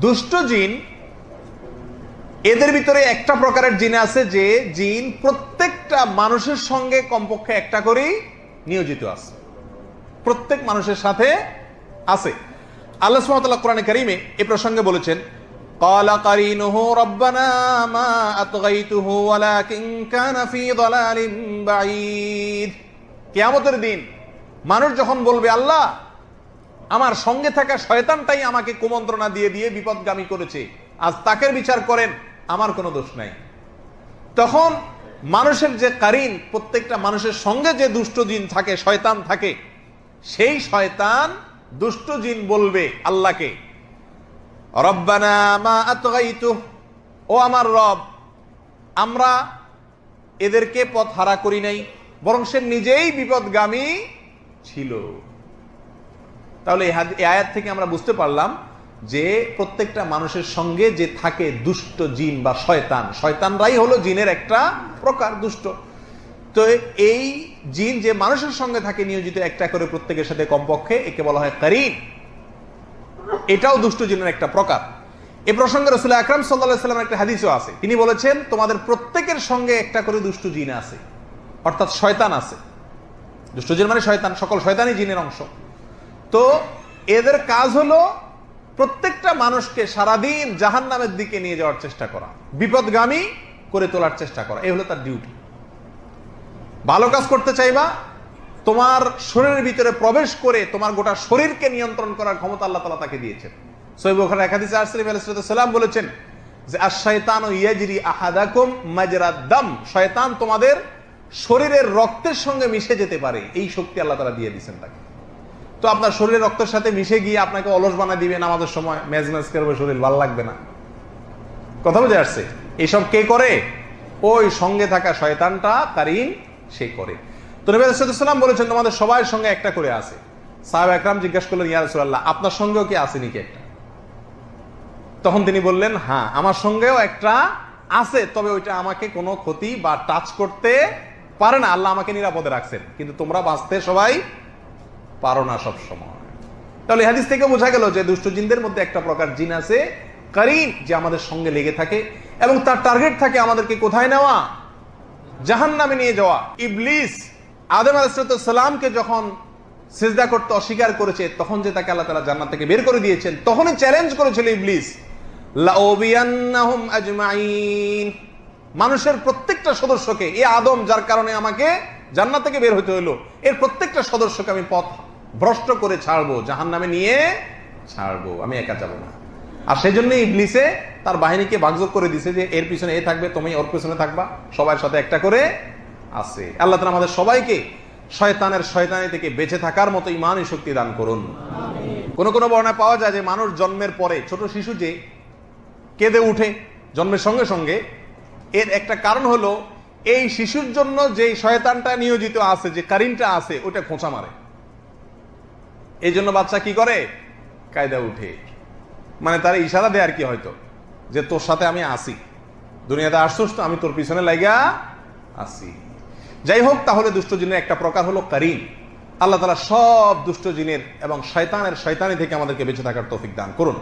দুষ্ট জিন, এদের ভিতরে একটা প্রকারের জিন আছে যে জিন প্রত্যেকটা মানুষের সঙ্গে কমপক্ষে একটা করেই নিয়োজিত আছে, প্রত্যেক মানুষের সাথে আছে। আল্লাহ সুবহানাহু ওয়া তাআলা কোরআনে কারীমে এই প্রসঙ্গে বলেছেন, ক্বালা কারিনুহু রাব্বানা মা আতগাইতুহু ওয়ালাকিন কানা ফি যালালিন বাঈদ। কিয়ামতের দিন মানুষ যখন বলবে, আল্লাহ আমার সঙ্গে থাকা শয়তানটাই আমাকে কুমন্ত্রণা দিয়ে দিয়ে বিপদগামী করেছে, আজ তাকে বিচার করেন, আমার কোনো দোষ নাই। তখন মানুষের যে কারিন, প্রত্যেকটা মানুষের সঙ্গে যে দুষ্ট জিন থাকে, শয়তান থাকে, সেই শয়তান দুষ্ট জিন বলবে আল্লাহকে, রব্বানা মা আতগাইতুহু, ও আমার রব, আমরা এদেরকে পথ হারা করি নাই, বরং সে নিজেই বিপদগামী ছিল। তাহলে এই আয়াত থেকে আমরা বুঝতে পারলাম যে প্রত্যেকটা মানুষের সঙ্গে যে থাকে দুষ্ট জিন বা শয়তান, শয়তানরাই হলো জিনের একটা প্রকার, দুষ্ট। তো এই জিন যে মানুষের সঙ্গে থাকে নিয়োজিত একটা করে প্রত্যেকের সাথে কমপক্ষে, একে বলা হয় কারিন। এটাও দুষ্ট জিনের একটা প্রকার। এই প্রসঙ্গে রাসূল আকরাম সাল্লাল্লাহু আলাইহি ওয়াসাল্লামের একটা হাদিসও আছে। তিনি বলেছেন, তোমাদের প্রত্যেকের সঙ্গে একটা করে দুষ্ট জিন আছে, অর্থাৎ শয়তান আছে। দুষ্ট জিন মানে শয়তান, সকল শয়তানই জিনের অংশ। তো এদের কাজ হলো প্রত্যেকটা মানুষকে সারাদিন জাহান্নামের দিকে নিয়ে যাওয়ার চেষ্টা করা, বিপদগামী করে তোলার চেষ্টা করা, এই হলো তার ডিউটি। ভালো কাজ করতে চাইবা, তোমার শরীরের ভিতরে প্রবেশ করে তোমার গোটা শরীরকে নিয়ন্ত্রণ করার ক্ষমতা আল্লাহ তাআলা তাকে দিয়েছেন। সহিহ বুখারীর এক হাদিসে রাসূল সাল্লাল্লাহু আলাইহি ওয়াসাল্লাম বলেছেন যে আশ-শায়তানু ইয়াজরি আহাদাকুম মাজরাদ দাম, শয়তান তোমাদের শরীরের রক্তের সঙ্গে মিশে যেতে পারে, এই শক্তি আল্লাহ তাআলা দিয়ে দিয়েছেন তাকে। তো আপনার শরীরের রক্তের সাথে মিশে গিয়ে আপনাকে অলস বানায় দিবে, নামাজের সময় মেজ মেজ করবে, শরীর ভালো লাগবে না। কথা বুঝে আসছে? এইসব কে করে? ওই সঙ্গে থাকা শয়তানটা, কারিন, সে করে। তো নবী সাল্লাল্লাহু আলাইহি ওয়াসাল্লাম বলেছেন, তোমাদের সবার সঙ্গে একটা করে আছে। সাহাবা একরাম জিজ্ঞাসা করলেন, ইয়া রাসূলুল্লাহ, আপনার সঙ্গেও কি আছে নাকি একটা? তখন তিনি বললেন, হ্যাঁ আমার সঙ্গেও একটা আছে, তবে ওইটা আমাকে কোনো ক্ষতি বা টাচ করতে পারে না, আল্লাহ আমাকে নিরাপদে রাখছেন, কিন্তু তোমরা বাঁচতে সবাই পারো না সব সময়। তাহলে হাদিস থেকে বোঝা গেল যে দুষ্ট জিনদের মধ্যে একটা প্রকার জিন আছে কারিন, যে আমাদের সঙ্গে লেগে থাকে এবং তার টার্গেট থাকে আমাদেরকে কোথায় নেওয়া? জাহান্নামে নিয়ে যাওয়া। ইবলিস আদম আলাইহিস সালামকে যখন সিজদা করতে অস্বীকার করেছে, তখন যে তাকে আল্লাহ তাআলা জান্নাত থেকে বের করে দিয়েছেন, তখনই চ্যালেঞ্জ করেছিল ইবলিস, লাউবিয়ান্নাহুম আজমাইন, মানুষের প্রত্যেকটা সদস্যকে, এই আদম যার কারণে আমাকে জান্নাত থেকে বের হতে হলো, এর প্রত্যেকটা সদস্যকে আমি পথ ভ্রষ্ট করে ছাড়বো, জাহান্নামে নিয়ে ছাড়বো, আমি একা যাবো না। আর সেই জন্য ইবলিসে তার বাহিনীকে ভাগযোগ করে দিছে যে এর পিছনে এ থাকবে, তুমি ওর পিছনে থাকবা, সবার সাথে একটা করে আছে। আল্লাহ তাআলা আমাদের সবাইকে শয়তানের শয়তানি থেকে বেঁচে থাকার মতো ঈমানি শক্তি দান করুন। কোন কোন বর্ণনায় পাওয়া যায় যে মানুষ জন্মের পরে, ছোট শিশু যে কেঁদে উঠে জন্মের সঙ্গে সঙ্গে, এর একটা কারণ হলো এই শিশুর জন্য যে শয়তানটা নিয়োজিত আছে, যে কারিনটা আছে, ওটা খোঁচা মারে। এই জন্য বাচ্চা কি করে? কায়দা উঠে, মানে তার ইশারা দেয় আর কি, হয়তো যে তোর সাথে আমি আসি, দুনিয়াতে আসছিস তো, আমি তোর পিছনে লাগা আসি। যাই হোক, তাহলে দুষ্ট জিনের একটা প্রকার হলো কারিন। আল্লাহ তাআলা সব দুষ্ট জিনের এবং শয়তানের শয়তানি থেকে আমাদেরকে বেঁচে থাকার তৌফিক দান করুন।